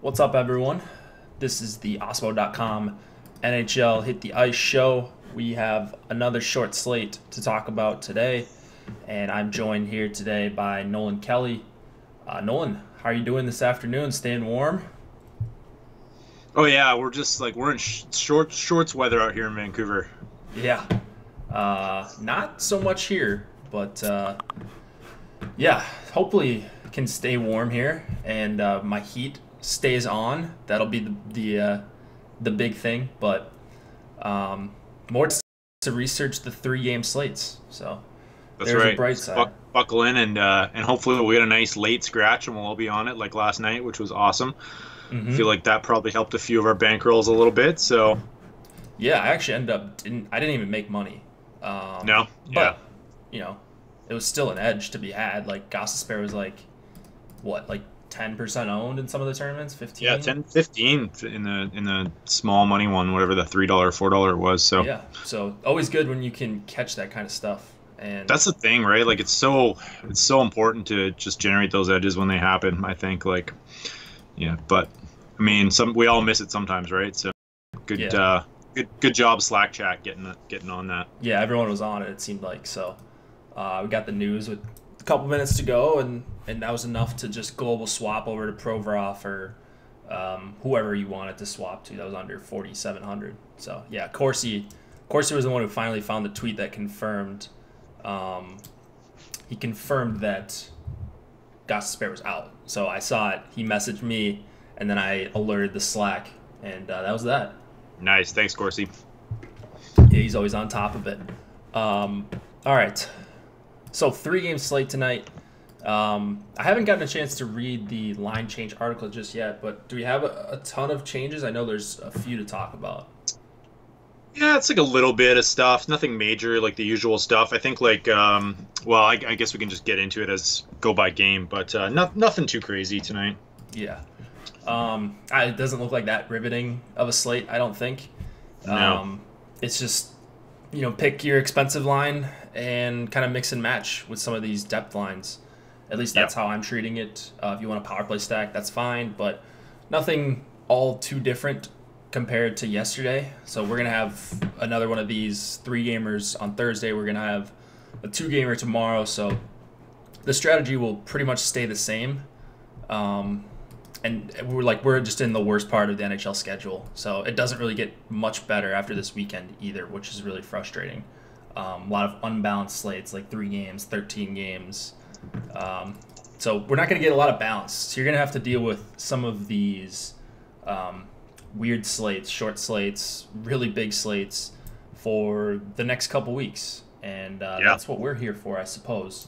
What's up, everyone? This is the Osmo.com NHL Hit the Ice show. We have another short slate to talk about today, and I'm joined here today by Nolan Kelly. Nolan, how are you doing this afternoon? Staying warm? Oh yeah, we're in shorts weather out here in Vancouver. Yeah. Not so much here, but yeah, hopefully can stay warm here, and my heat stays on. That'll be the big thing, but more to research the 3-game slates. So That's there's a right. bright Just side. buckle in and hopefully we'll get a nice late scratch and we'll all be on it like last night, which was awesome. I Hmm. feel like that probably helped a few of our bankrolls a little bit. So Yeah, I actually ended up I didn't even make money, no, yeah, but you know, it was still an edge to be had. Like Gostisbehere was like what, like 10% owned in some of the tournaments, yeah, 15. 10, 15 in the small money one, whatever the $3, $4 was. So Yeah, so always good when you can catch that kind of stuff. And that's the thing, right? Like it's so important to just generate those edges when they happen. I think yeah, but I mean, we all miss it sometimes, right? So good, yeah, good job, Slack chat, getting on that. yeah, everyone was on it. It seemed like so. We got the news with a couple minutes to go, and that was enough to just global swap over to Provorov or whoever you wanted to swap to. That was under 4,700. So yeah, Corsi was the one who finally found the tweet that confirmed. He confirmed that Gostisbehere was out. So I saw it. He messaged me, and then I alerted the Slack, and that was that. Nice, thanks, Corsi. Yeah, he's always on top of it. All right. So 3-game slate tonight. I haven't gotten a chance to read the line change article just yet, but do we have a ton of changes? I know there's a few to talk about. Yeah, it's like a little bit of stuff, nothing major, like the usual stuff. I think well, I guess we can just get into it as go by game, but nothing too crazy tonight. Yeah. It doesn't look like that riveting of a slate, I don't think. No. It's just, pick your expensive line and kind of mix and match with some of these depth lines. At least that's Yep. how I'm treating it. If you want a power play stack, that's fine, but nothing all too different compared to yesterday. So we're going to have another one of these 3-gamers on Thursday. We're going to have a 2-gamer tomorrow. So the strategy will pretty much stay the same. And we're just in the worst part of the NHL schedule, so it doesn't really get much better after this weekend either, which is really frustrating. A lot of unbalanced slates, like 3 games, 13 games. So we're not going to get a lot of balance. So you're going to have to deal with some of these weird slates, short slates, really big slates for the next couple weeks, and Yeah. that's what we're here for, I suppose.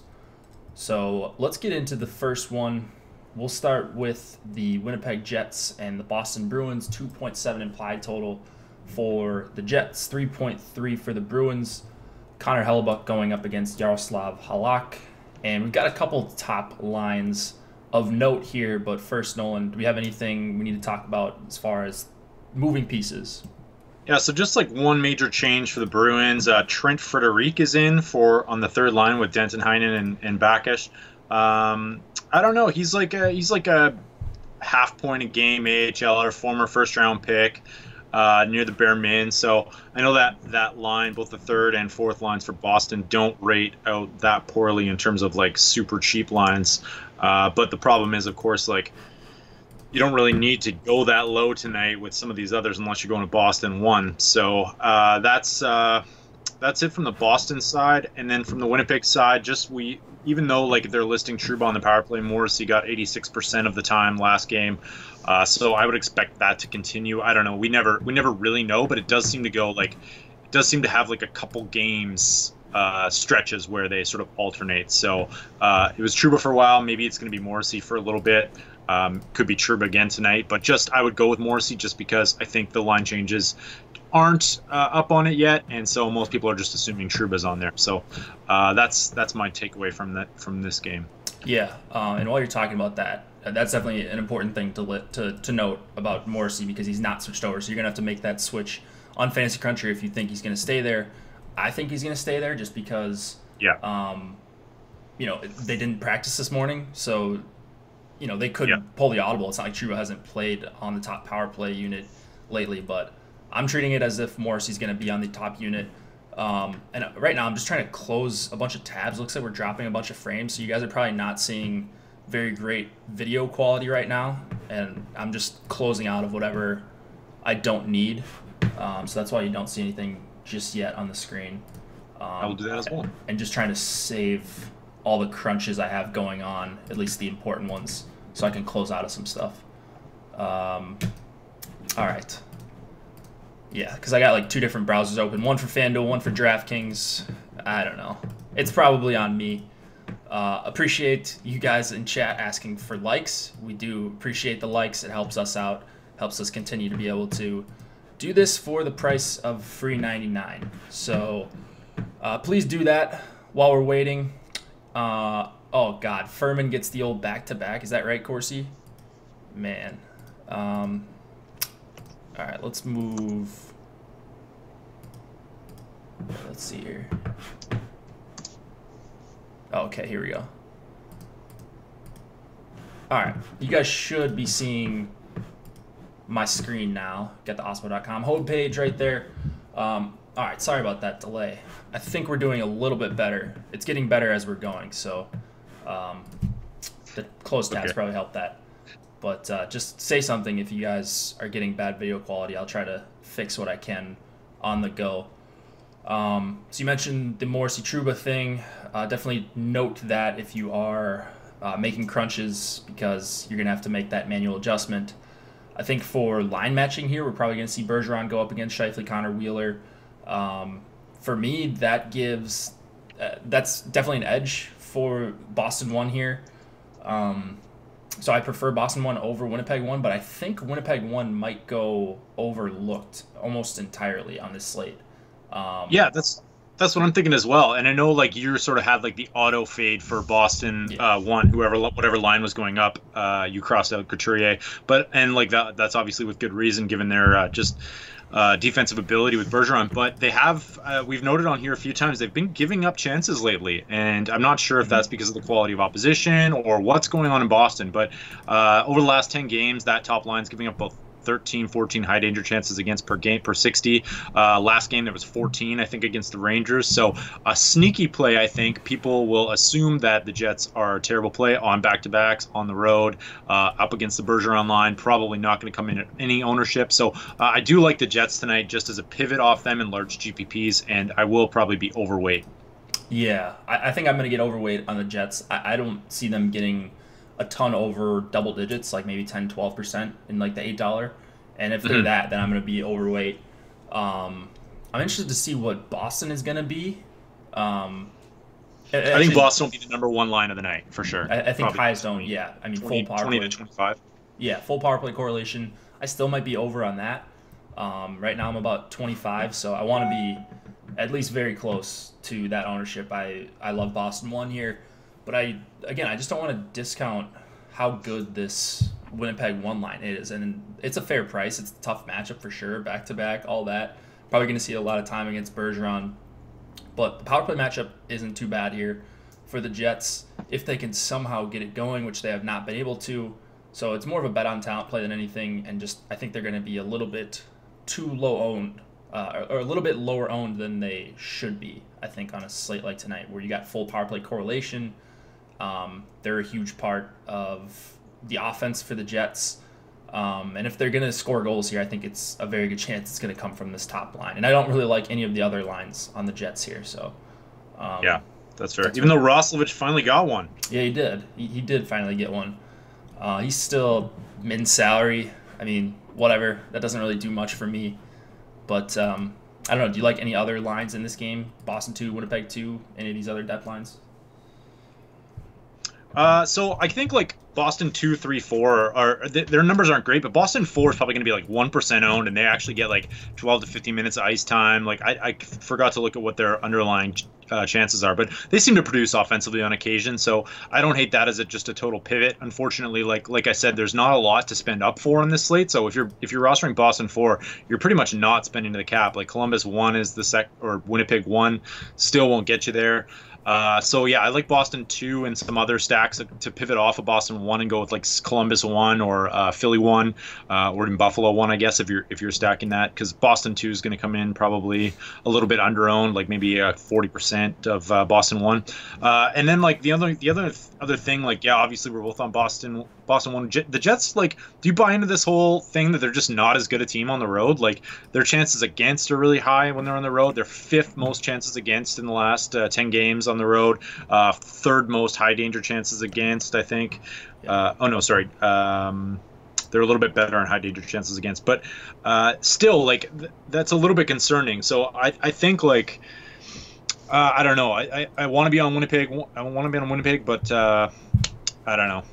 So let's get into the first one. We'll start with the Winnipeg Jets and the Boston Bruins. 2.7 implied total for the Jets, 3.3 for the Bruins. Connor Hellebuck going up against Yaroslav Halak. And we've got a couple top lines of note here, but first, Nolan, do we have anything we need to talk about as far as moving pieces? Yeah, so just like one major change for the Bruins, Trent Frederic is in on the third line with Denton Heinen and Bakish. I don't know. He's like a half point a game AHL or former first round pick, near the bare min. So I know that line, both the third and fourth lines for Boston, don't rate out that poorly in terms of like super cheap lines. But the problem is, of course, like you don't really need to go that low tonight with some of these others unless you're going to Boston 1. So that's it from the Boston side, and then from the Winnipeg side, even though like they're listing Trouba on the power play, Morrissey got 86% of the time last game, so I would expect that to continue. I don't know. We never really know, but it does seem to have like a couple games stretches where they sort of alternate. So it was Trouba for a while. Maybe it's going to be Morrissey for a little bit. Could be Trouba again tonight, but I would go with Morrissey just because I think the line changes aren't up on it yet, and so most people are just assuming Trouba's on there. So that's my takeaway from this game. Yeah, and while you're talking about that, that's definitely an important thing to note about Morrissey, because he's not switched over. So you're going to have to make that switch on Fantasy Cruncher if you think he's going to stay there. I think he's going to stay there just because Yeah. they didn't practice this morning, so they could Yeah. pull the audible. It's not like Trouba hasn't played on the top power play unit lately, but I'm treating it as if Morrissey's going to be on the top unit. And right now I'm just trying to close a bunch of tabs. Looks like we're dropping a bunch of frames, so you guys are probably not seeing very great video quality right now, and I'm just closing out of whatever I don't need. So that's why you don't see anything just yet on the screen. I will do that as well. And just trying to save all the crunches I have going on, at least the important ones, so I can close out of some stuff. All right. Yeah, because I got like 2 different browsers open, one for FanDuel, one for DraftKings. I don't know. It's probably on me. Appreciate you guys in chat asking for likes. We do appreciate the likes. It helps us out, helps us continue to be able to do this for the price of $3.99. So please do that while we're waiting. Oh God, Furman gets the old back-to-back. Is that right, Corsi? Man. All right, let's move. Let's see here. Okay, here we go. All right, you guys should be seeing my screen now. Get the Osmo.com homepage right there. All right, sorry about that delay. I think we're doing a little bit better. It's getting better as we're going, so the closed tabs probably help that. But just say something if you guys are getting bad video quality. I'll try to fix what I can on the go. So you mentioned the Morrissey Trouba thing. Definitely note that if you are making crunches, because you're going to have to make that manual adjustment. I think for line matching here, we're probably going to see Bergeron go up against Scheifele, Connor, Wheeler. For me, that gives that's definitely an edge for Boston 1 here. So I prefer Boston 1 over Winnipeg 1, but I think Winnipeg 1 might go overlooked almost entirely on this slate. Yeah, that's what I'm thinking as well. And I know like you sort of had like the auto fade for Boston 1, whatever line was going up, you crossed out Couturier, and like that's obviously with good reason given their defensive ability with Bergeron. But they have we've noted on here a few times they've been giving up chances lately, and I'm not sure if that's because of the quality of opposition or what's going on in Boston. But over the last 10 games, that top line's giving up both 13, 14 high danger chances against per game per 60. Last game there was 14, I think, against the Rangers. So a sneaky play. I think people will assume that the Jets are a terrible play on back-to-backs on the road, up against the Bergeron line. Probably not going to come in at any ownership. So I do like the Jets tonight, just as a pivot off them in large GPPs, and I will probably be overweight. Yeah, I think I'm going to get overweight on the Jets. I don't see them getting a ton over double digits, like maybe 10-12% in like the $8. And if they're that, then I'm going to be overweight. I'm interested to see what Boston is going to be. I think Boston will be the number 1 line of the night for sure. I think highest owned, yeah. I mean, 20, full power 20 play. to 25. Yeah, full power play correlation. I still might be over on that. Right now I'm about 25, so I want to be at least very close to that ownership. I love Boston 1 here. But I just don't want to discount how good this Winnipeg 1 line is. And it's a fair price. It's a tough matchup for sure. Back-to-back, all that. Probably going to see a lot of time against Bergeron. But the power play matchup isn't too bad here for the Jets if they can somehow get it going, which they have not been able to. So it's more of a bet on talent play than anything. And just I think they're going to be a little bit too low owned, or a little bit lower owned than they should be, I think, on a slate like tonight where you got full power play correlation. They're a huge part of the offense for the Jets. And if they're going to score goals here, I think it's a very good chance it's going to come from this top line. And I don't really like any of the other lines on the Jets here. So yeah, that's fair. Even though Roslovic finally got one. Yeah, he did. He did finally get one. He's still mid-salary. I mean, whatever. That doesn't really do much for me. But I don't know. Do you like any other lines in this game? Boston 2, Winnipeg 2, any of these other depth lines? So I think like Boston 2, 3, 4 their numbers aren't great, but Boston 4 is probably going to be like 1% owned, and they actually get like 12 to 15 minutes of ice time. Like I forgot to look at what their underlying chances are, but they seem to produce offensively on occasion. So I don't hate that as just a total pivot. Unfortunately, like I said, there's not a lot to spend up for on this slate. So if you're rostering Boston 4, you're pretty much not spending to the cap. Like Columbus 1 is or Winnipeg 1 still won't get you there. So yeah, I like Boston 2 and some other stacks to pivot off of Boston 1 and go with like Columbus 1 or Philly 1 or in Buffalo 1, I guess if you're stacking that, because Boston 2 is going to come in probably a little bit under owned, like maybe 40% of Boston 1. And then like the other thing, like yeah, obviously we're both on Boston 1. The Jets, like, do you buy into this whole thing that they're just not as good a team on the road? Like their chances against are really high when they're on the road. They're fifth most chances against in the last 10 games on the road. Third most high danger chances against, I think. Oh no, sorry. They're a little bit better on high danger chances against, but still, like that's a little bit concerning. So I think like I don't know. I want to be on Winnipeg. I want to be on Winnipeg, but I don't know.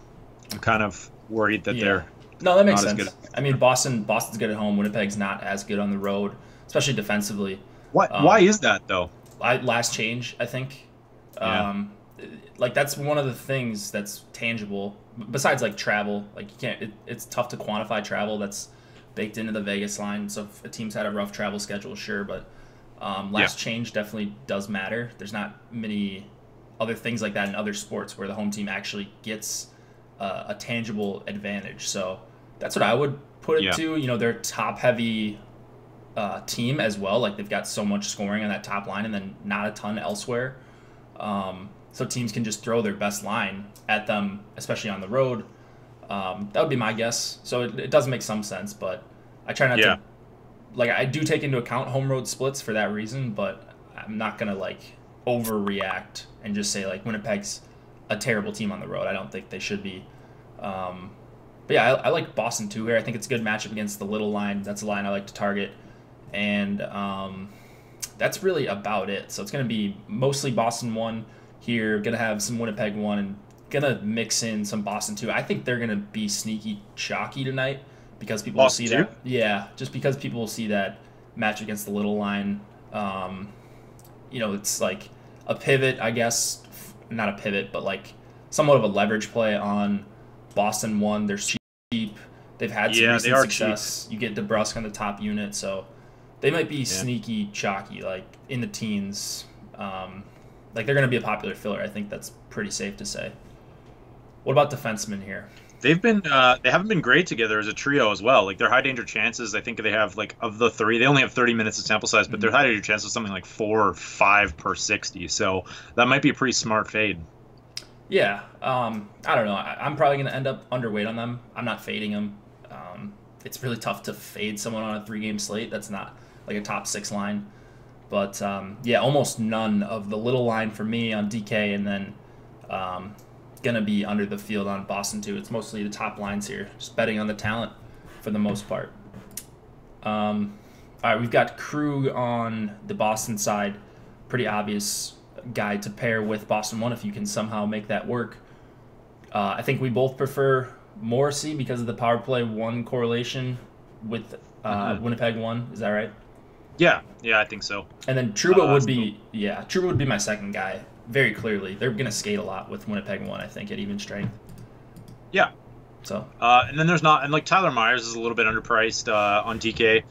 I'm kind of worried that they're no, that makes not as sense. good. I mean, Boston's good at home. Winnipeg's not as good on the road, especially defensively. Why is that though? Last change, I think. Yeah. Like that's one of the things that's tangible. Besides like travel, like you can't. It's tough to quantify travel. That's baked into the Vegas line. So if a team's had a rough travel schedule, sure, but last change definitely does matter. There's not many other things like that in other sports where the home team actually gets a tangible advantage. So that's what I would put it to. You know, they're top heavy team as well. Like they've got so much scoring on that top line, and then not a ton elsewhere. So teams can just throw their best line at them, especially on the road. That would be my guess. So it does make some sense, but I try not to. Like I do take into account home road splits for that reason, but I'm not gonna like overreact and just say like Winnipeg's a terrible team on the road. I don't think they should be. But yeah, I like Boston too here. I think it's a good matchup against the little line. That's a line I like to target, and that's really about it. So it's gonna be mostly Boston 1 here. Gonna have some Winnipeg 1 and gonna mix in some Boston 2. I think they're gonna be sneaky chalky tonight because people Boston will see 2? that. Yeah, just because people will see that match against the little line. You know, it's like a pivot, I guess. Not a pivot, but like somewhat of a leverage play on Boston 1. They're cheap. They've had some recent success. Cheap. You get DeBrusk on the top unit, so they might be sneaky chalky, like in the teens. Like they're going to be a popular filler. I think that's pretty safe to say. What about defensemen here? They haven't been great together as a trio as well. Like their high danger chances, I think they have like of the three, they only have 30 minutes of sample size, but their high danger chances is something like 4 or 5 per 60. So that might be a pretty smart fade. Yeah, I don't know. I'm probably going to end up underweight on them. I'm not fading them. It's really tough to fade someone on a 3-game slate. That's not like a top 6 line. But yeah, almost none of the little line for me on DK, and then going to be under the field on Boston too. It's mostly the top lines here. Just betting on the talent for the most part. All right, we've got Krug on the Boston side. Pretty obvious guy to pair with Boston 1 if you can somehow make that work. I think we both prefer Morrissey because of the power play 1 correlation with Winnipeg 1. Is that right? Yeah, I think so. And then Trouba would be my second guy. Very clearly, they're going to skate a lot with Winnipeg 1, I think, at even strength. Yeah. So. And then there's not, and like Tyler Myers is a little bit underpriced on DK,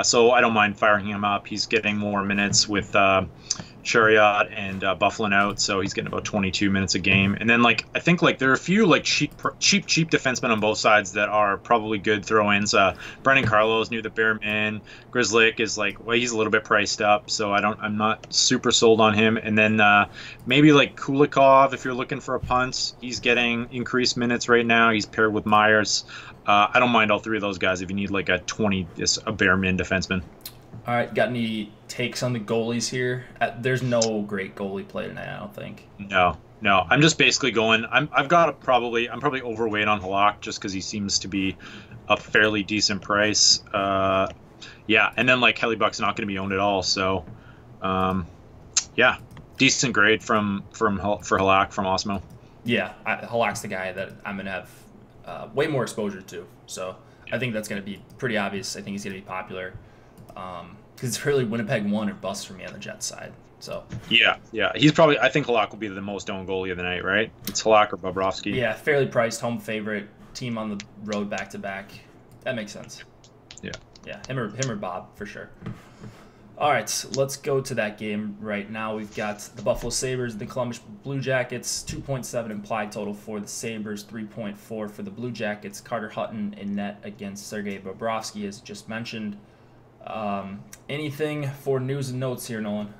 so I don't mind firing him up. He's getting more minutes with Chariot and Bufflin out, so he's getting about 22 minutes a game. And then like I think like there are a few like cheap defensemen on both sides that are probably good throw-ins. Brendan Carlos near the bare man. Grizzlick is like, well, he's a little bit priced up, so I'm not super sold on him. And then maybe like Kulikov if you're looking for a punt. He's getting increased minutes right now. He's paired with Myers. I don't mind all three of those guys if you need like a bare min defenseman. All right, got any takes on the goalies here? There's no great goalie play tonight, I don't think. No. I'm just basically going. I'm probably overweight on Halak just because he seems to be a fairly decent price. Yeah, and then like Hellebuck's not going to be owned at all. So, yeah, decent grade for Halak from Osmo. Yeah, Halak's the guy that I'm going to have way more exposure to. So I think that's going to be pretty obvious. I think he's going to be popular. Because it's really Winnipeg 1 or bust for me on the Jets side. So yeah, he's probably. I think Halak will be the most owned goalie of the night, right? It's Halak or Bobrovsky. Yeah, fairly priced, home favorite, team on the road back to back. That makes sense. Yeah, him or Bob for sure. All right, let's go to that game right now. We've got the Buffalo Sabres and the Columbus Blue Jackets. 2.7 implied total for the Sabres, 3.4 for the Blue Jackets. Carter Hutton in net against Sergei Bobrovsky, as just mentioned. Anything for news and notes here, Nolan?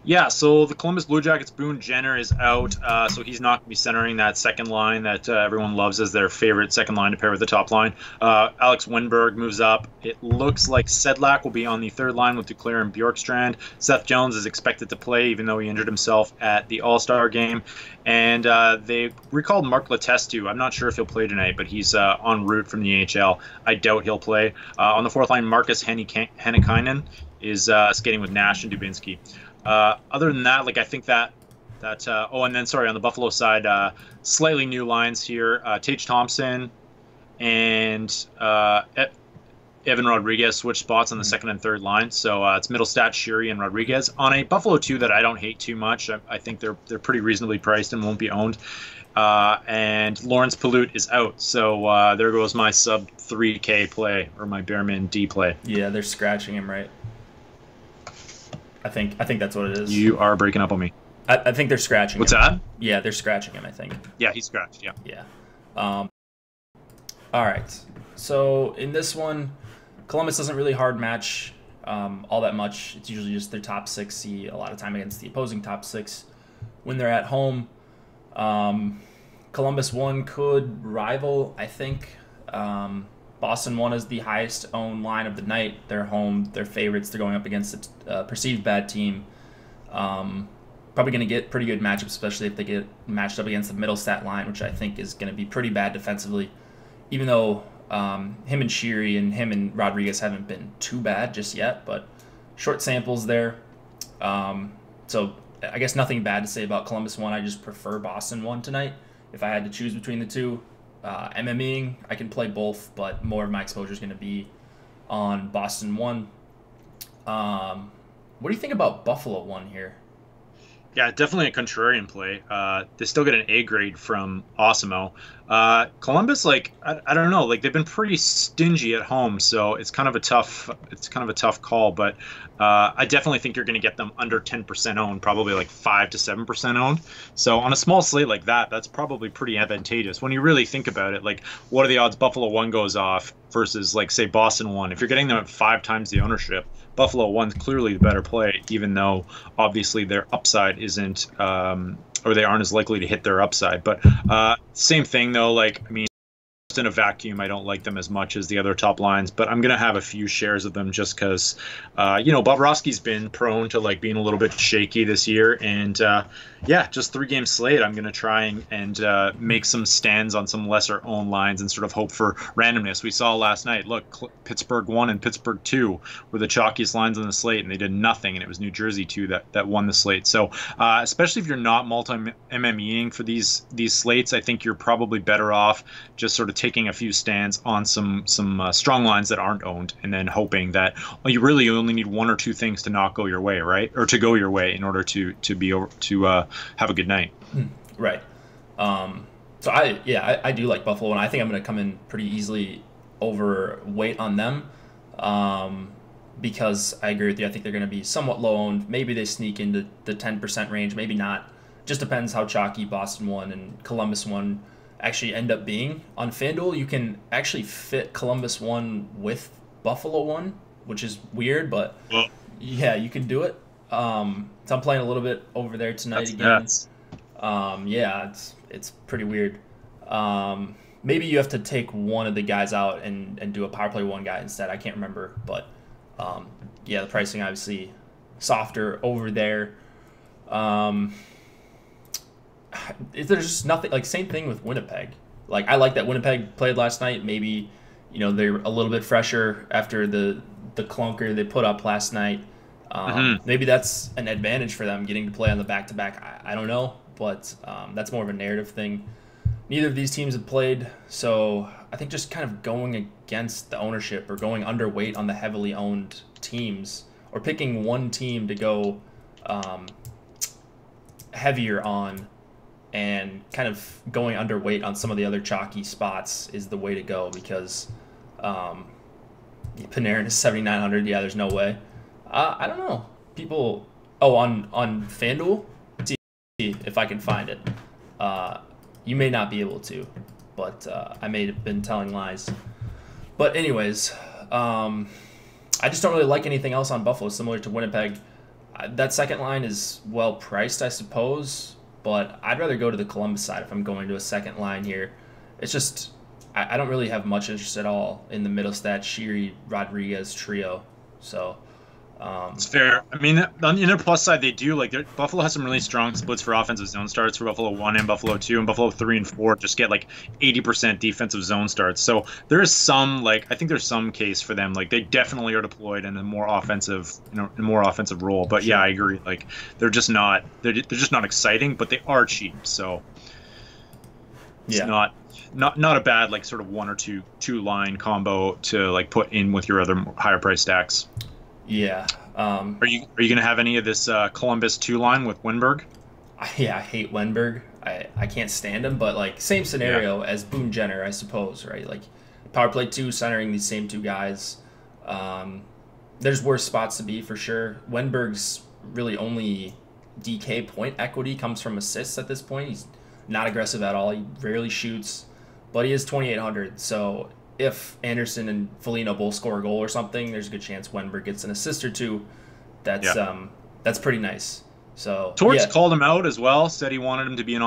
Yeah, so the Columbus Blue Jackets, Boone Jenner is out, so he's not going to be centering that second line that everyone loves as their favorite second line to pair with the top line. Alex Winberg moves up. It looks like Sedlak will be on the third line with Duclair and Bjorkstrand. Seth Jones is expected to play, even though he injured himself at the All-Star game. And they recalled Mark Letestu. I'm not sure if he'll play tonight, but he's en route from the AHL. I doubt he'll play. On the fourth line, Marcus Hennikainen is skating with Nash and Dubinsky. Other than that, like I think that and then sorry, on the Buffalo side, slightly new lines here. Tage Thompson and Evan Rodriguez switch spots on the second and third line. So it's Middlestat, Shiri, and Rodriguez on a Buffalo 2 that I don't hate too much. I think they're pretty reasonably priced and won't be owned. And Lawrence Palute is out. So there goes my sub 3K play, or my Bearman D play. Yeah, they're scratching him, right? I think that's what it is. You are breaking up on me. I think they're scratching What's him. that? Yeah, they're scratching him, I think. Yeah, he's scratched, yeah. Yeah. All right. So in this one, Columbus doesn't really hard match all that much. It's usually just their top six see a lot of time against the opposing top six when they're at home. Columbus 1 could rival, I think. Boston 1 is the highest owned line of the night. They're home. They're favorites. They're going up against a perceived bad team. Probably going to get pretty good matchups, especially if they get matched up against the Middlestat line, which I think is going to be pretty bad defensively. Even though him and Shiri and him and Rodriguez haven't been too bad just yet, but short samples there. So I guess nothing bad to say about Columbus 1. I just prefer Boston 1 tonight. If I had to choose between the two, MMEing, I can play both, but more of my exposure is going to be on Boston 1. What do you think about Buffalo 1 here? Yeah, definitely a contrarian play. They still get an A grade from Osimo. Columbus, like I don't know, like they've been pretty stingy at home, so it's kind of a tough call. But I definitely think you're going to get them under 10% owned, probably like 5 to 7% owned. So on a small slate like that, that's probably pretty advantageous when you really think about it. Like, what are the odds Buffalo 1 goes off versus like say Boston 1? If you're getting them at 5 times the ownership, Buffalo 1's clearly the better play, even though obviously their upside isn't, or they aren't as likely to hit their upside. But same thing though, like, I mean, in a vacuum, I don't like them as much as the other top lines, but I'm going to have a few shares of them just because, Bobrovsky's been prone to like being a little bit shaky this year. And just 3-game slate. I'm going to try and make some stands on some lesser owned lines and sort of hope for randomness. We saw last night, look, Pittsburgh 1 and Pittsburgh 2 were the chalkiest lines on the slate, and they did nothing. And it was New Jersey 2 that won the slate. So especially if you're not multi-MMEing for these slates, I think you're probably better off just sort of taking a few stands on some strong lines that aren't owned, and then hoping that you really only need 1 or 2 things to not go your way, right? Or to go your way in order to have a good night. Right. So I do like Buffalo, and I think I'm going to come in pretty easily overweight on them because I agree with you. I think they're going to be somewhat low owned. Maybe they sneak into the 10% range, maybe not. Just depends how chalky Boston 1 and Columbus 1 actually end up being. On FanDuel, you can actually fit Columbus 1 with Buffalo 1, which is weird, but yeah, you can do it. So I'm playing a little bit over there tonight again. It's pretty weird. Maybe you have to take one of the guys out and do a power play 1 guy instead. I can't remember, but the pricing obviously softer over there. There's just nothing, like, same thing with Winnipeg. Like, I like that Winnipeg played last night. Maybe, they're a little bit fresher after the clunker they put up last night. Maybe that's an advantage for them, getting to play on the back-to-back. I don't know, but that's more of a narrative thing. Neither of these teams have played, so I think just kind of going against the ownership or going underweight on the heavily owned teams, or picking one team to go heavier on and kind of going underweight on some of the other chalky spots is the way to go, because Panarin is 7,900. Yeah, there's no way. I don't know. People. Oh, on FanDuel, see if I can find it. You may not be able to, but I may have been telling lies. But anyways, I just don't really like anything else on Buffalo similar to Winnipeg. That second line is well priced, I suppose, but I'd rather go to the Columbus side if I'm going to a second line here. It's just I don't really have much interest at all in the Middlestat, Sheary, Rodriguez trio. So it's fair. I mean, on the plus side, they do like Buffalo has some really strong splits for offensive zone starts for Buffalo 1 and Buffalo 2, and Buffalo 3 and 4 just get like 80% defensive zone starts. So there is some I think there's some case for them. Like they definitely are deployed in a more offensive, role. But yeah, I agree. Like they're just not exciting, but they are cheap. So it's not a bad like sort of one or two line combo to like put in with your other higher price stacks. Yeah. Are you gonna have any of this Columbus 2 line with Wenberg? I hate Wenberg. I can't stand him. But like same scenario as Boone Jenner, I suppose, right? Like power play 2 centering these same 2 guys. There's worse spots to be for sure. Wenberg's really only DK point equity comes from assists at this point. He's not aggressive at all. He rarely shoots, but he is 2,800. So if Anderson and Foligno both score a goal or something, there's a good chance Wenberg gets an assist or 2. That's pretty nice. So Torts called him out as well, said he wanted him to be an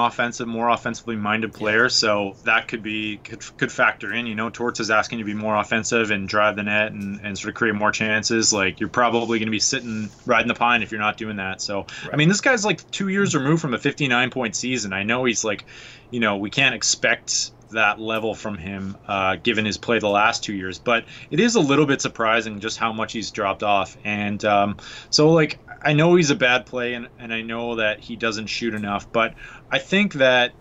more offensively minded player. So that could factor in. Torts is asking you to be more offensive and drive the net and sort of create more chances. Like you're probably going to be sitting riding the pine if you're not doing that. So right. I mean, this guy's like 2 years removed from a 59-point season. I know he's like, we can't expect that level from him given his play the last 2 years, but it is a little bit surprising just how much he's dropped off. And so like I know he's a bad play and I know that he doesn't shoot enough, but I think that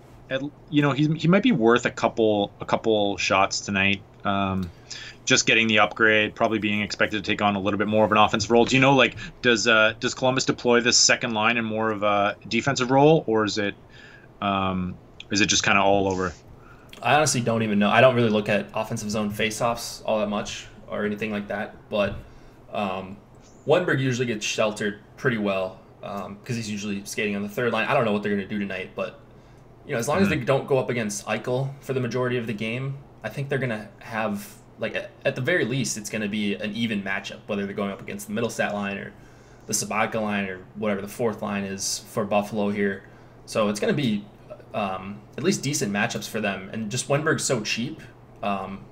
he might be worth a couple shots tonight. Just getting the upgrade, probably being expected to take on a little bit more of an offensive role. Do you know, like, does Columbus deploy this second line in more of a defensive role, or is it just kind of all over? I honestly don't even know. I don't really look at offensive zone faceoffs all that much or anything like that. But Wenberg usually gets sheltered pretty well because he's usually skating on the third line. I don't know what they're going to do tonight, but as long as they don't go up against Eichel for the majority of the game, I think they're going to have, like, at the very least, it's going to be an even matchup, whether they're going up against the Middlestat line or the Sabatka line or whatever the fourth line is for Buffalo here. So it's going to be at least decent matchups for them. And just Wenberg's so cheap.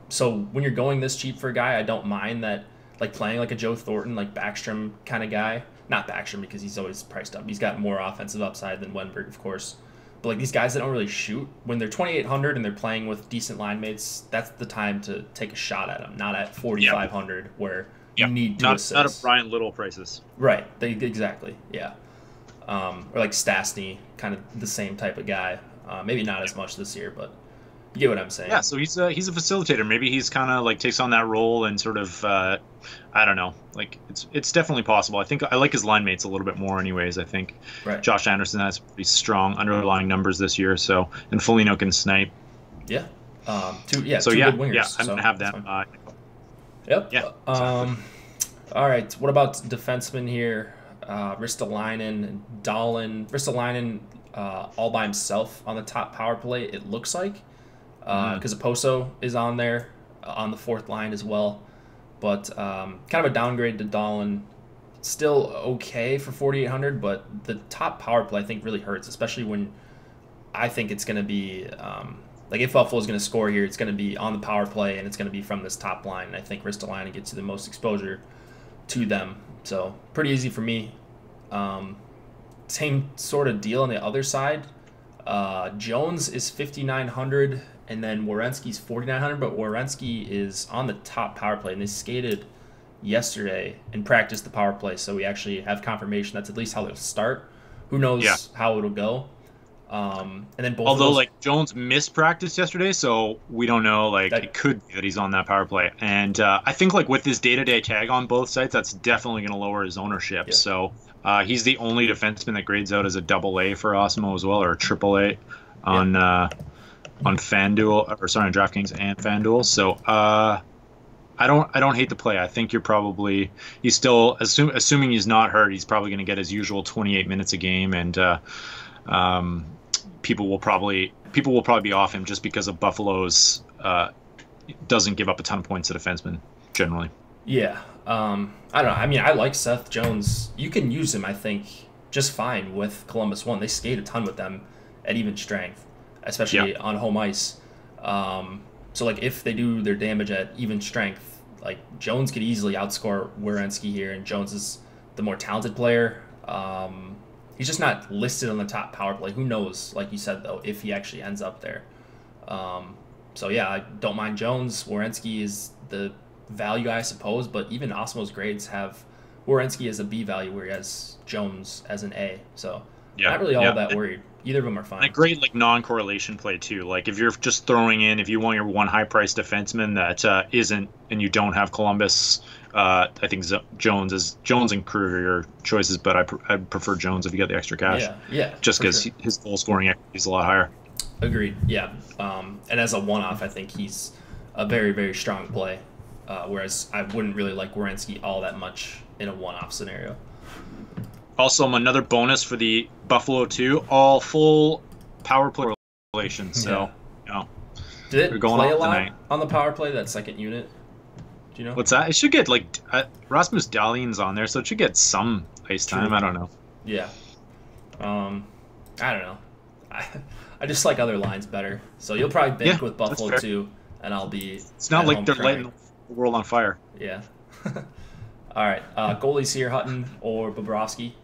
So when you're going this cheap for a guy, I don't mind that, like playing like a Joe Thornton, like Backstrom kind of guy. Not Backstrom because he's always priced up. He's got more offensive upside than Wenberg, of course. But like these guys that don't really shoot, when they're 2,800 and they're playing with decent line mates, that's the time to take a shot at them. Not at 4,500 where you need to assist. Not at Brian Little prices. Right. Exactly. Yeah. Or like Stastny, kind of the same type of guy. Maybe not as much this year, but you get what I'm saying. Yeah, so he's a facilitator. Maybe he's kind of like takes on that role and sort of I don't know. Like it's definitely possible. I think I like his line mates a little bit more, anyways. I think Josh Anderson has pretty strong underlying numbers this year. So and Foligno can snipe. Yeah. Two good wingers. Yeah, I'm gonna have them. Yep. Yeah. All right. What about defensemen here? Ristolainen and Dahlin. Ristolainen all by himself on the top power play, it looks like, because Oposo is on there on the fourth line as well. But kind of a downgrade to Dahlin. Still okay for 4,800, but the top power play I think really hurts, especially when I think it's going to be like if Buffalo is going to score here, it's going to be on the power play and it's going to be from this top line. And I think Ristolainen gets you the most exposure to them. So pretty easy for me. Same sort of deal on the other side. Jones is 5,900, and then Werenski's 4,900, but Werenski is on the top power play, and they skated yesterday and practiced the power play, so we actually have confirmation that's at least how they'll start. Who knows how it'll go. And then both although like Jones missed practice yesterday, so we don't know. Like it could be that he's on that power play, and I think like with his day-to-day tag on both sites, that's definitely going to lower his ownership. Yeah. So he's the only defenseman that grades out as a AA for Osmo as well, or a AAA on FanDuel, or sorry, on DraftKings and FanDuel. So I don't hate the play. I think he's still assuming he's not hurt. He's probably going to get his usual 28 minutes a game, and um, people will probably be off him just because of Buffalo's doesn't give up a ton of points to defensemen generally. Yeah. I don't know. I mean, I like Seth Jones. You can use him, I think, just fine with Columbus 1. They skate a ton with them at even strength, especially on home ice. So, like, if they do their damage at even strength, like, Jones could easily outscore Werenski here, and Jones is the more talented player. He's just not listed on the top power play. Who knows, like you said, though, if he actually ends up there. So, yeah, I don't mind Jones. Werenski is the value, I suppose, but even Osmo's grades have Werenski as a B value, where he has Jones as an A. So, not really all that worried. Either of them are fine. And a great like non-correlation play too. Like if you're just throwing in, if you want your one high-priced defenseman that isn't, and you don't have Columbus, I think Jones and Kruger are your choices, but I prefer Jones if you got the extra cash. Yeah. Just because his goal scoring equity is a lot higher. Agreed. Yeah. And as a one-off, I think he's a very, very strong play. Whereas I wouldn't really like Werenski all that much in a one-off scenario. Also, another bonus for the Buffalo 2, all full power play relations. So, did it play a lot on the power play, that second unit? Do you know? What's that? It should get, like, Rasmus Dahlin's on there, so it should get some ice time. I don't know. Yeah. I don't know. I just like other lines better. So you'll probably bank with Buffalo 2, and I'll be... It's not like they're lighting the world on fire. Yeah. All right. Goalies here, Hutton or Bobrovsky?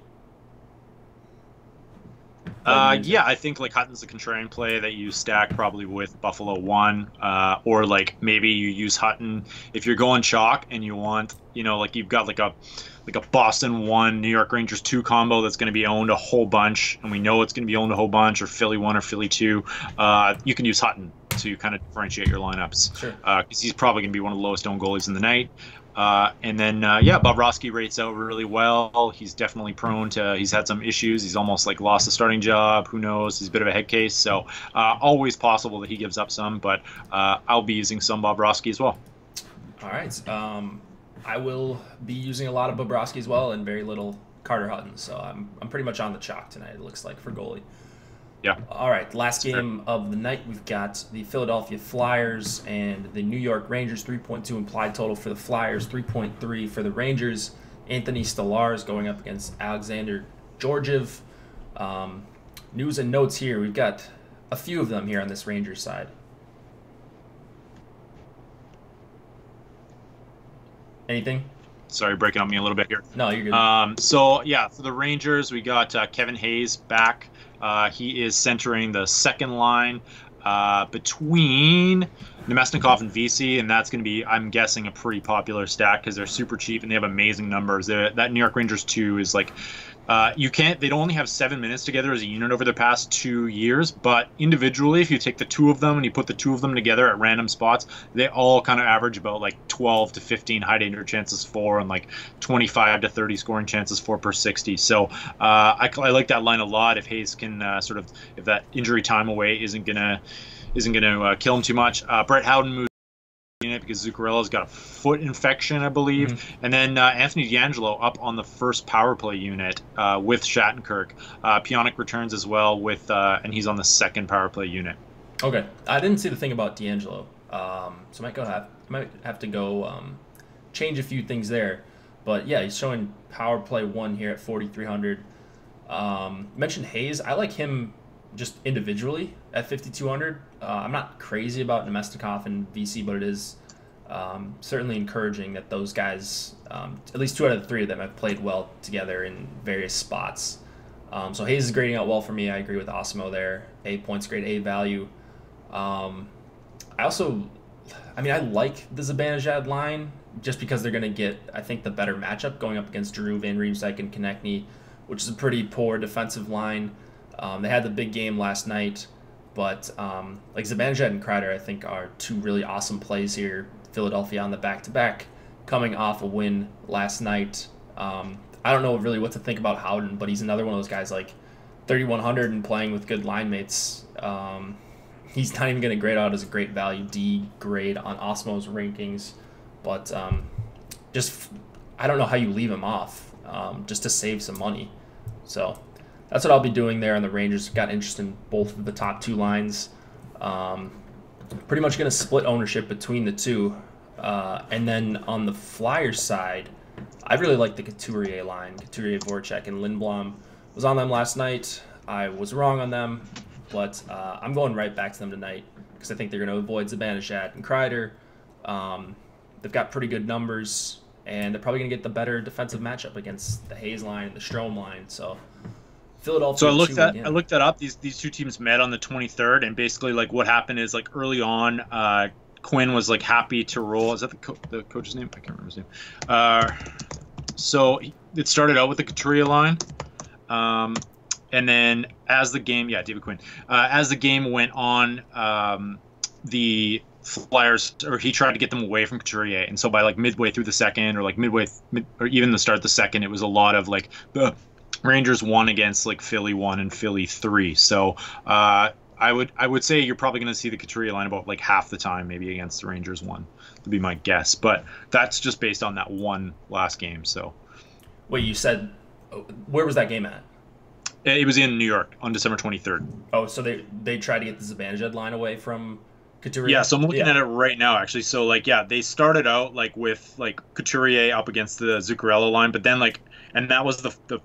I think like Hutton's a contrarian play that you stack probably with Buffalo 1, or like maybe you use Hutton if you're going chalk and you want, like you've got like a Boston 1, New York Rangers 2 combo that's going to be owned a whole bunch, and we know it's going to be owned a whole bunch, or Philly 1 or Philly 2. You can use Hutton to kind of differentiate your lineups. Sure. Because he's probably going to be one of the lowest owned goalies in the night. And then Bobrovsky rates out really well. He's definitely prone to. He's had some issues. He's almost like lost a starting job. Who knows? He's a bit of a head case. So always possible that he gives up some. But I'll be using some Bobrovsky as well. All right. I will be using a lot of Bobrovsky as well, and very little Carter Hutton. So I'm pretty much on the chalk tonight. It looks like for goalie. Yeah. All right, last game of the night, we've got the Philadelphia Flyers and the New York Rangers. 3.2 implied total for the Flyers, 3.3 for the Rangers. Anthony Stolarz going up against Alexander Georgiev. News and notes here. We've got a few of them here on this Rangers side. Anything? Sorry, breaking on me a little bit here. No, you're good. For the Rangers, we got Kevin Hayes back. He is centering the second line between Nemesnikov and VC, and that's going to be, I'm guessing, a pretty popular stack because they're super cheap and they have amazing numbers. That New York Rangers 2 is like, they only have 7 minutes together as a unit over the past 2 years, but individually, if you take the two of them and you put the two of them together at random spots, they all kind of average about like 12 to 15 high danger chances for and like 25 to 30 scoring chances for per 60. So I like that line a lot. If Hayes can if that injury time away isn't gonna kill him too much. Brett Howden moves unit because Zuccarella's got a foot infection, I believe. And then Anthony DeAngelo up on the first power play unit with Shattenkirk. Pionk returns as well and he's on the second power play unit. Okay, I didn't see the thing about DeAngelo, so might have to go change a few things there. But yeah, he's showing power play 1 here at 4,300. Mentioned Hayes. I like him just individually at 5,200. I'm not crazy about Nemesnikov and VC, but it is certainly encouraging that those guys, at least 2 out of the 3 of them, have played well together in various spots. So Hayes is grading out well for me. I agree with Osmo there. A points grade, A value. I like the Zibanejad line just because they're going to get, I think, the better matchup going up against Giroux, Van Riemsdyk, and Konechny, which is a pretty poor defensive line. They had the big game last night, but like Zibanejad and Kreider, I think, are 2 really awesome plays here. Philadelphia on the back-to-back, coming off a win last night. I don't know really what to think about Howden, but he's another one of those guys like 3,100 and playing with good line mates. He's not even going to grade out as a great value D grade on Osmo's rankings. but just I don't know how you leave him off just to save some money. So that's what I'll be doing there on the Rangers. Got interest in both of the top two lines. Pretty much going to split ownership between the two. And then on the Flyers side, I really like the Couturier line. Couturier, Voracek, and Lindblom. Was on them last night. I was wrong on them, but I'm going right back to them tonight because I think they're going to avoid Zibanejad and Kreider. They've got pretty good numbers, and they're probably going to get the better defensive matchup against the Hayes line and the Strome line. So Philadelphia. So I looked that up. These two teams met on the 23rd, and basically like what happened is like early on, Quinn was like happy to roll. Is that the coach's name? I can't remember his name. So it started out with the Couturier line. And then as the game, David Quinn, as the game went on, the Flyers, or he tried to get them away from Couturier. And so by like midway through the second, or like or even the start of the second, it was a lot of like the Rangers won against like Philly 1 and Philly 3. So, I would say you're probably going to see the Couturier line about like half the time, maybe against the Rangers 1, would be my guess. But that's just based on that one last game. So, wait, you said where was that game at? It was in New York on December 23rd. Oh, so they tried to get the Zibanejad line away from Couturier? Yeah, so I'm looking at it right now, actually. So, like, they started out, like, with, like, Couturier up against the Zuccarello line, but then, like, and that was the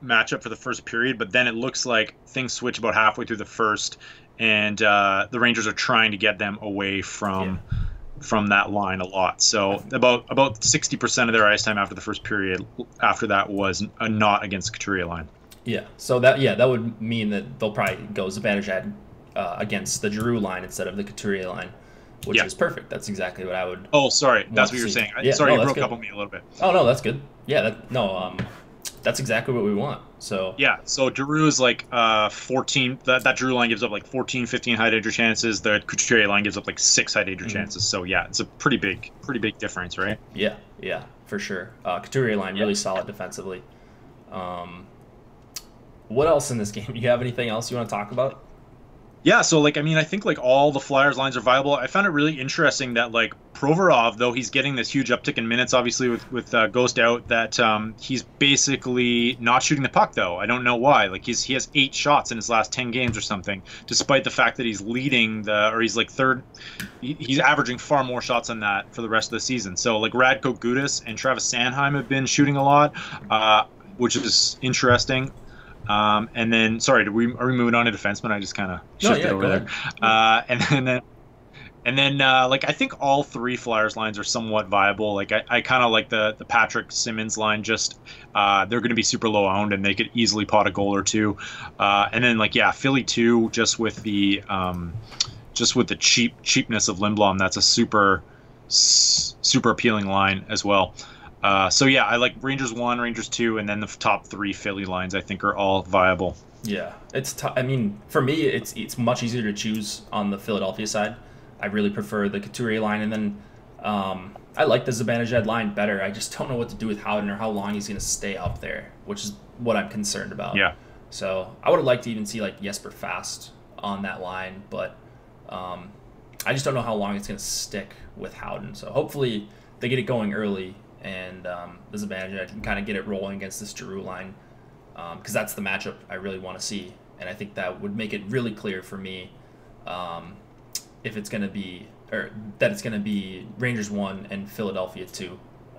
matchup for the first period, but then it looks like things switch about halfway through the first, and the Rangers are trying to get them away from that line a lot. So about 60% of their ice time after the first period after that was not against the Couturier line. Yeah, so that would mean that they'll probably go Zibanejad against the Giroux line instead of the Couturier line, which is perfect. That's exactly what I would. Oh, sorry, that's what you were saying. Sorry, you broke up on me a little bit. Oh no, that's good. Yeah, that's exactly what we want. So so Giroux is like 14. That Giroux line gives up like 14, 15 high danger chances. The Couturier line gives up like 6 high danger chances. So it's a pretty big difference, right? Yeah, for sure. Couturier line really solid defensively. What else in this game? Do you have anything else you want to talk about? Yeah, so like I think like all the Flyers lines are viable. I found it really interesting that like Provorov, though he's getting this huge uptick in minutes, obviously with Ghost out, that he's basically not shooting the puck though. I don't know why. Like he has 8 shots in his last 10 games or something, despite the fact that he's leading he's like third. He's averaging far more shots than that for the rest of the season. So like Radko Gudas and Travis Sanheim have been shooting a lot, which is interesting. And then, sorry, are we moving on to defensemen? I just kind of shifted over there. And then, like I think all 3 Flyers lines are somewhat viable. Like I kind of like the Patrick Simmons line. Just they're going to be super low owned and they could easily pot a goal or two. And then like Philly 2, just with the cheapness of Lindblom, that's a super appealing line as well. So I like Rangers 1, Rangers 2, and then the top 3 Philly lines I think are all viable. Yeah, it's I mean, for me, it's much easier to choose on the Philadelphia side. I really prefer the Couturier line, and then I like the Zibanejad line better. I just don't know what to do with Howden or how long he's going to stay up there, which is what I'm concerned about. Yeah. So I would have liked to even see like Jesper Fast on that line, but I just don't know how long it's going to stick with Howden. So hopefully they get it going early. And the Zibanejad can kind of get it rolling against this Giroux line because that's the matchup I really want to see. And I think that would make it really clear for me if it's going to be that it's going to be Rangers 1 and Philadelphia 2.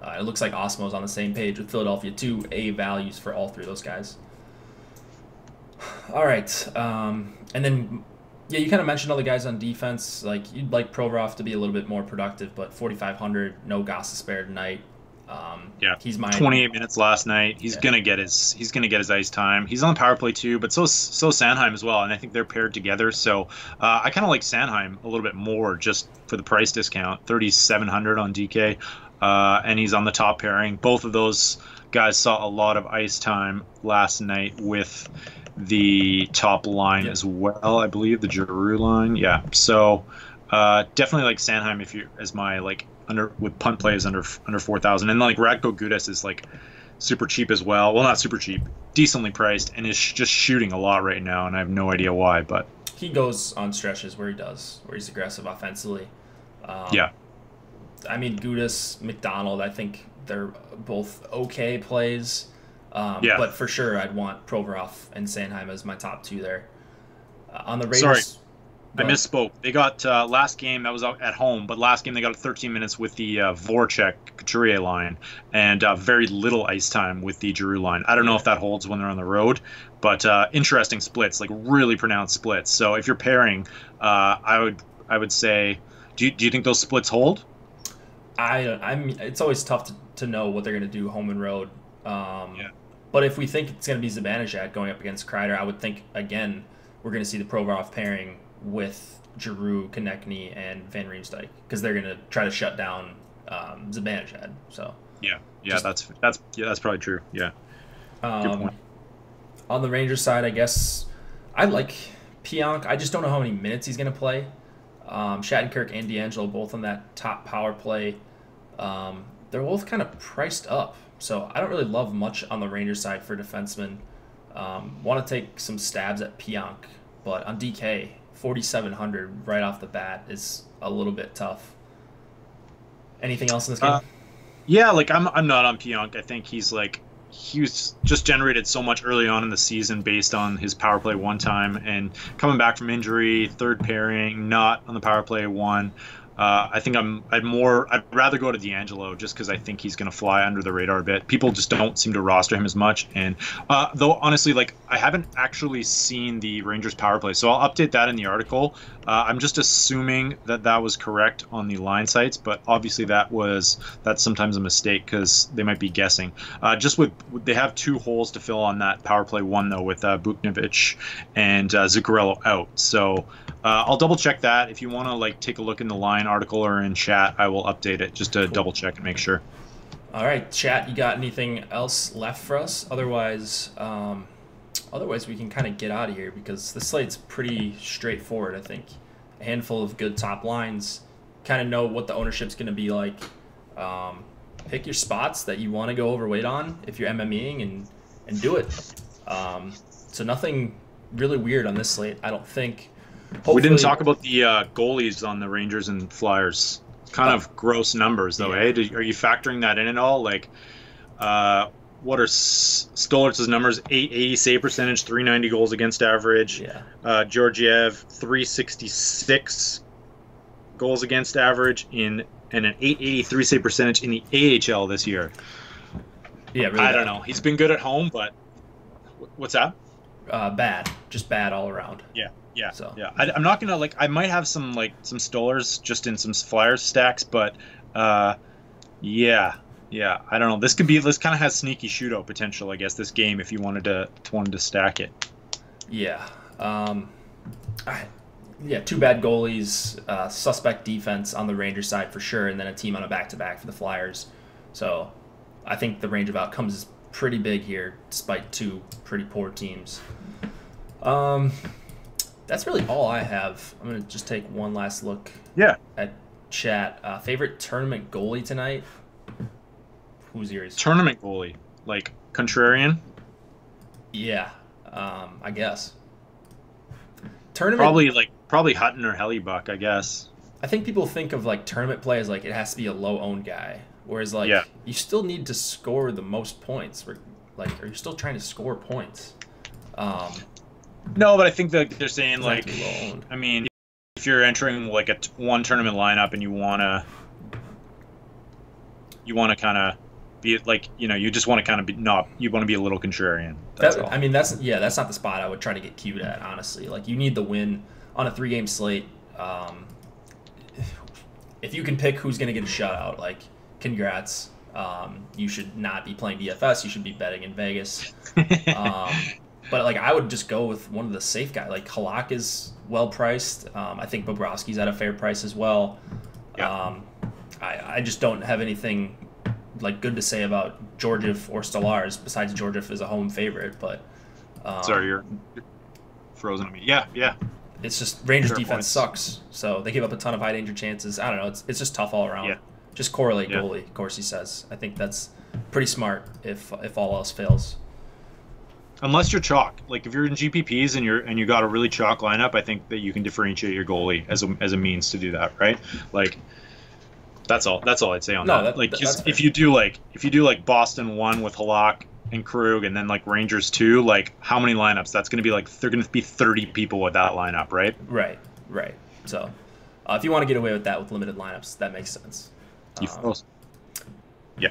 It looks like Osmo's on the same page with Philadelphia 2 A values for all 3 of those guys. All right. And then, you kind of mentioned all the guys on defense. Like you'd like Provorov to be a little bit more productive, but 4,500, no Gostisbehere tonight. He's 28 minutes last night. He's gonna get his ice time. He's on the power play too, but so Sanheim as well, and I think they're paired together. So I kind of like Sanheim a little bit more just for the price discount, 3,700 on DK, and he's on the top pairing. Both of those guys saw a lot of ice time last night with the top line as well. I believe the Giroux line. Yeah, so definitely like Sanheim if you as my like. With punt plays under 4,000, and like Radko Gudas is like super cheap as well. Well, not super cheap, decently priced, and is just shooting a lot right now, and I have no idea why. But he goes on stretches where he's aggressive offensively. I mean, Gudis, McDonald, I think they're both okay plays. Yeah. But for sure, I'd want Provorov and Sanheim as my top two there. On the Raiders, Sorry, I go ahead. misspoke. They got last game that was out at home, but last game they got 13 minutes with the Voracek Couturier line and very little ice time with the Giroux line. I don't know if that holds when they're on the road, but interesting splits, like really pronounced splits. So if you're pairing, I would say, do you think those splits hold? It's always tough to know what they're going to do home and road. Yeah. But if we think it's going to be Zibanejad going up against Kreider, I would think, again, we're going to see the Provorov pairing with Giroux, Konechny, and Van Riemsdyk because they're going to try to shut down Zibanejad. So Yeah, that's probably true. Yeah, good point. On the Rangers side, I guess I like Pionk. I just don't know how many minutes he's going to play. Shattenkirk and DeAngelo both on that top power play. They're both kind of priced up. So I don't really love much on the Rangers side for defensemen. Want to take some stabs at Pionk, but on DK, 4,700 right off the bat is a little bit tough. Anything else in this game? Yeah, like I'm not on Pionk. I think he was just generated so much early on in the season based on his power play one time and coming back from injury, third pairing, not on the power play one. I think I'd rather go to DeAngelo just because I think he's going to fly under the radar a bit. People just don't seem to roster him as much. And though, honestly, like I haven't actually seen the Rangers power play, so I'll update that in the article. I'm just assuming that was correct on the line sites, but obviously that's sometimes a mistake because they might be guessing. They have two holes to fill on that power play one, though, with Buchnevich and Zuccarello out. So I'll double check that. If you want to take a look in the line article or in chat, I will update it just to double check and make sure. All right, chat, you got anything else left for us? Otherwise we can kind of get out of here because the slate's pretty straightforward, I think. A handful of good top lines, kind of know what the ownership's going to be like. Pick your spots that you want to go overweight on if you're MMEing and do it. So nothing really weird on this slate, I don't think. We didn't talk about the goalies on the Rangers and Flyers. Kind of gross numbers, though, eh? Are you factoring that in at all? Like, what are Stolitz's numbers? 880 save percentage, 390 goals against average. Yeah. Georgiev, 366 goals against average and an 883 save percentage in the AHL this year. Yeah, really. I don't know. He's been good at home, but what's that? Bad. Just bad all around. Yeah. So I'm not gonna I might have some Stolers just in some Flyers stacks, but yeah. I don't know. This kind of has sneaky shootout potential, I guess. This game, if you wanted to stack it. Yeah. Two bad goalies, suspect defense on the Rangers side for sure, and then a team on a back-to-back for the Flyers. So I think the range of outcomes is pretty big here, despite two pretty poor teams. That's really all I have. I'm going to just take one last look at chat. Favorite tournament goalie tonight? Who's yours? Tournament goalie? Like contrarian? Yeah, I guess. Tournament, probably Hutton or Hellebuck, I guess. I think people think of tournament play as it has to be a low-owned guy, whereas you still need to score the most points. Or you're still trying to score points. No, but I think that they're saying low-owned. I mean, if you're entering one tournament lineup and you wanna kind of be you just want to kind of you want to be a little contrarian. That's all. I mean, that's not the spot I would try to get queued at, honestly. You need the win on a 3-game slate. If you can pick who's going to get a shutout, congrats. You should not be playing DFS. You should be betting in Vegas. But I would just go with one of the safe guys. Halak is well priced. I think Bobrovsky's at a fair price as well. Yeah. I just don't have anything good to say about Georgiev or Stolarz besides Georgiev is a home favorite. But sorry, you're frozen on me. Yeah. It's just Rangers Fair defense points. Sucks, so they give up a ton of high danger chances. I don't know. It's just tough all around. Yeah. Just correlate goalie. Of course, he says. I think that's pretty smart if all else fails. Unless you're chalk, if you're in GPPs and you got a really chalk lineup, I think that you can differentiate your goalie as a means to do that, right? That's all. That's all I'd say on No, that. Like, that's just fair. if you do like Boston 1 with Halak and Krug, and then like Rangers 2, like how many lineups? That's going to be like they're going to be 30 people with that lineup, right? Right. So, if you want to get away with that with limited lineups, that makes sense. You yeah.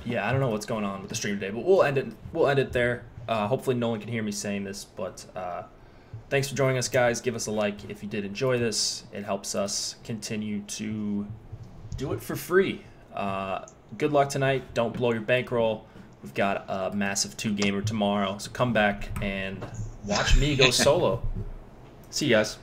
Yeah, I don't know what's going on with the stream today, but we'll end it. We'll end it there. Hopefully, no one can hear me saying this, but thanks for joining us, guys. Give us a like if you did enjoy this. It helps us continue to do it for free. Good luck tonight. Don't blow your bankroll. We've got a massive 2-gamer tomorrow, so come back and watch me go solo. See you guys.